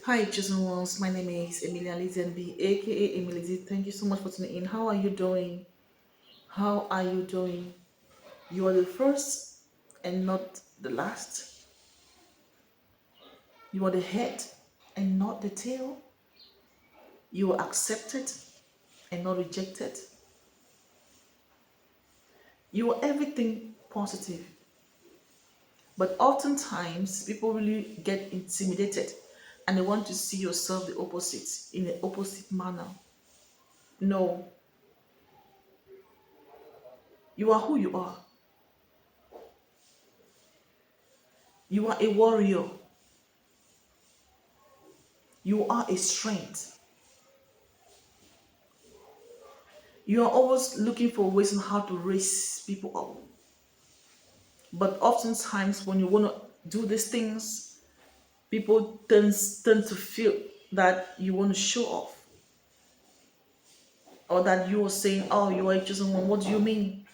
Hi, chosen ones. My name is Emilia Lidi, aka Emily. Thank you so much for tuning in. How are you doing? How are you doing? You are the first and not the last. You are the head and not the tail. You are accepted and not rejected. You are everything positive. But oftentimes, people really get intimidated and they want to see yourself the opposite in an opposite manner. No, you are who you are. You are a warrior. You are a strength. You are always looking for ways on how to raise people up. But oftentimes, when you want to do these things, people tend to feel that you want to show off, or that you are saying, "Oh, you are a chosen one." What do you mean?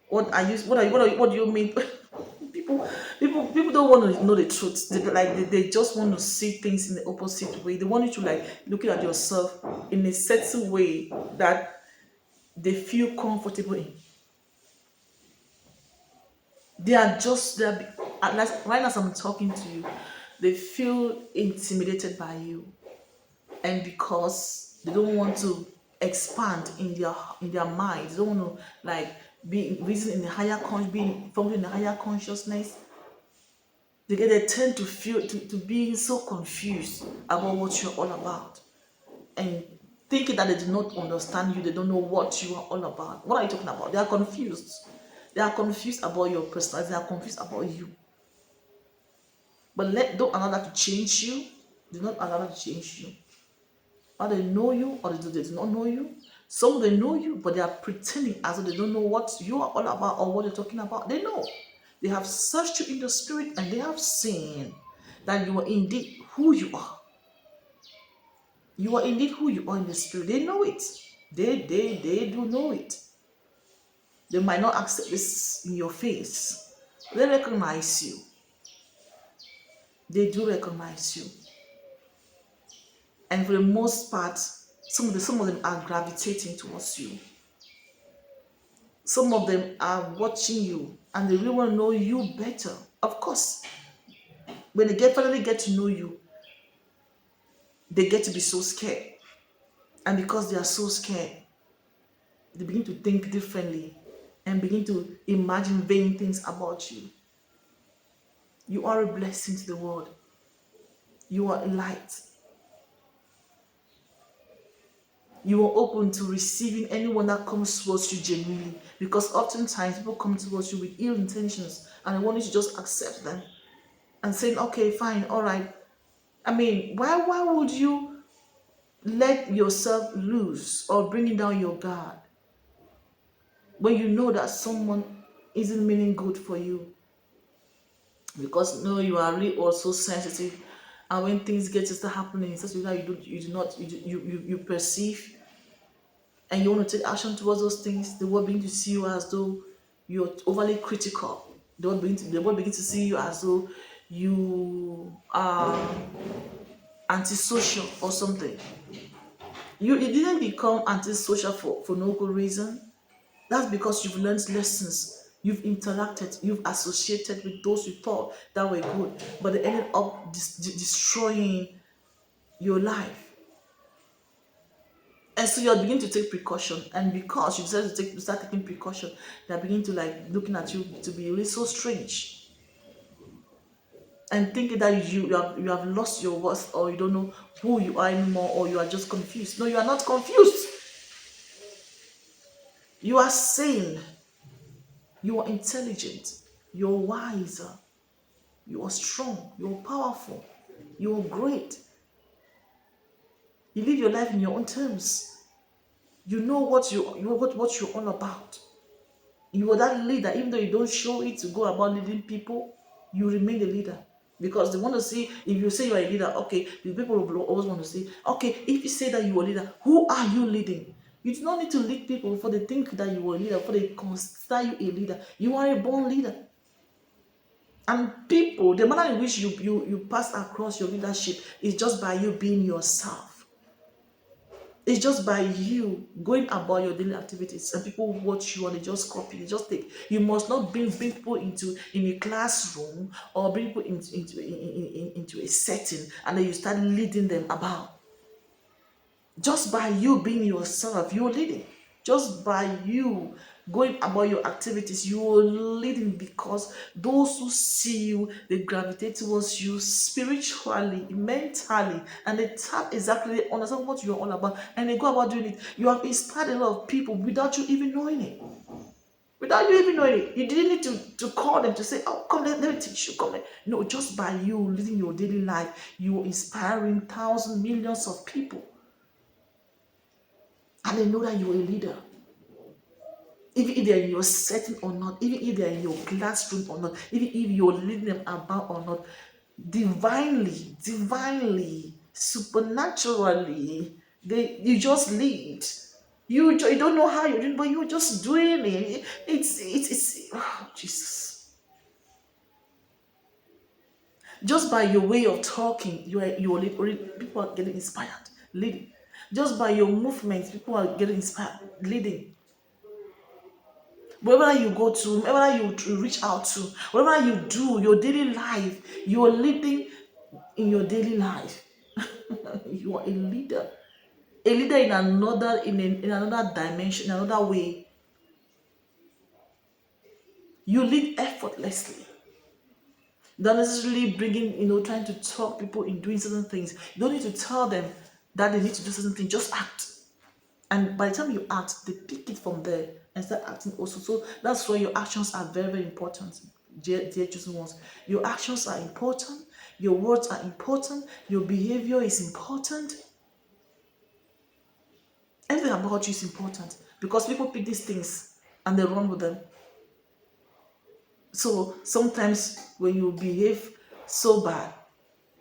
What are you? What do you mean? people, people don't want to know the truth. They just want to see things in the opposite way. They want you to like looking at yourself in a certain way that they feel comfortable in. Right now as I'm talking to you, they feel intimidated by you, and because they don't want to expand in their mind, they don't want to like be reason in the being function in the higher consciousness. They tend to feel to be so confused about what you're all about, and thinking that they do not understand you, they don't know what you are all about. What are you talking about? They are confused. They are confused about your personality. They are confused about you. But don't allow that to change you. Do not allow that to change you. Either they know you or they do not know you. Some they know you, but they are pretending as though they don't know what you are all about or what you're talking about. They know. They have searched you in the spirit and they have seen that you are indeed who you are. You are indeed who you are in the spirit. They know it. They do know it. They might not accept this in your face. They recognize you. They do recognize you. And for the most part, some of them are gravitating towards you. Some of them are watching you and they really want to know you better. Of course, when they finally get to know you, they get to be so scared. And because they are so scared, they begin to think differently and begin to imagine vain things about you. You are a blessing to the world. You are a light. You are open to receiving anyone that comes towards you genuinely. Because oftentimes people come towards you with ill intentions and they want you to just accept them and saying, okay, fine, all right. I mean, why would you let yourself loose or bringing down your guard when you know that someone isn't meaning good for you? Because no, you are really also sensitive, and when things get to start happening in such a way that you do not you perceive and you want to take action towards those things, the world begin to see you as though you're overly critical. The world begin to see you as though you are antisocial or something. You didn't become antisocial for no good reason. That's because you've learned lessons. You've interacted, you've associated with those you thought that were good, but they ended up destroying your life. And so you're beginning to take precaution, and because you decided to start taking precaution, they're beginning to like looking at you to be really so strange and thinking that you have lost your worth, or you don't know who you are anymore, or you are just confused. No, you are not confused. You are sane. You are intelligent. You're wiser. You are strong. You're powerful. You're great. You live your life in your own terms. You know what you're all about. You are that leader, even though you don't show it to go about leading people, you remain the leader. Because they want to see, if you say you're a leader, okay, the people will always want to say, okay, if you say that you are a leader, who are you leading? You do not need to lead people before they think that you are a leader, before they consider you a leader. You are a born leader. And people, the manner in which you pass across your leadership is just by you being yourself. It's just by you going about your daily activities, and people watch you and they just copy, they just take. You must not bring people into in a classroom or bring people into a setting and then you start leading them about. Just by you being yourself, you're leading. Just by you going about your activities, you're leading, because those who see you, they gravitate towards you spiritually, mentally, and they tap exactly, they understand what you're all about, and they go about doing it. You have inspired a lot of people without you even knowing it. Without you even knowing it. You didn't need to call them to say, oh, come, let me teach you. Come. No, just by you living your daily life, you're inspiring thousands, millions of people. And they know that you're a leader. Even if they're in your setting or not, even if they're in your classroom or not, even if you're leading them about or not, divinely, supernaturally, you just lead. You don't know how you're doing, but you're just doing it. It's oh, Jesus. Just by your way of talking, people are getting inspired, leading. Just by your movements, people are getting inspired, leading. Wherever you go to, wherever you reach out to, whatever you do, your daily life, you are leading in your daily life. You are a leader in another in another dimension, in another way. You lead effortlessly. Not necessarily bringing, trying to talk people in doing certain things. You don't need to tell them that they need to do certain things. Just act. And by the time you act, they pick it from there and start acting also. So that's why your actions are very, very important, dear chosen ones. Your actions are important, your words are important, your behavior is important. Everything about you is important, because people pick these things and they run with them. So sometimes when you behave so bad,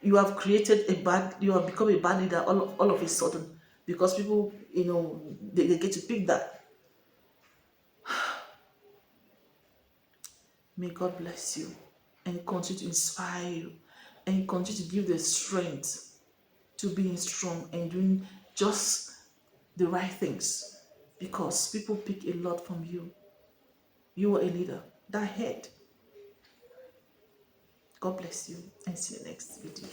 you have become a bad leader all of a sudden, because people, they get to pick that. May God bless you and continue to inspire you and continue to give the strength to being strong and doing just the right things, because people pick a lot from you. You are a leader. That head. God bless you and see you next video.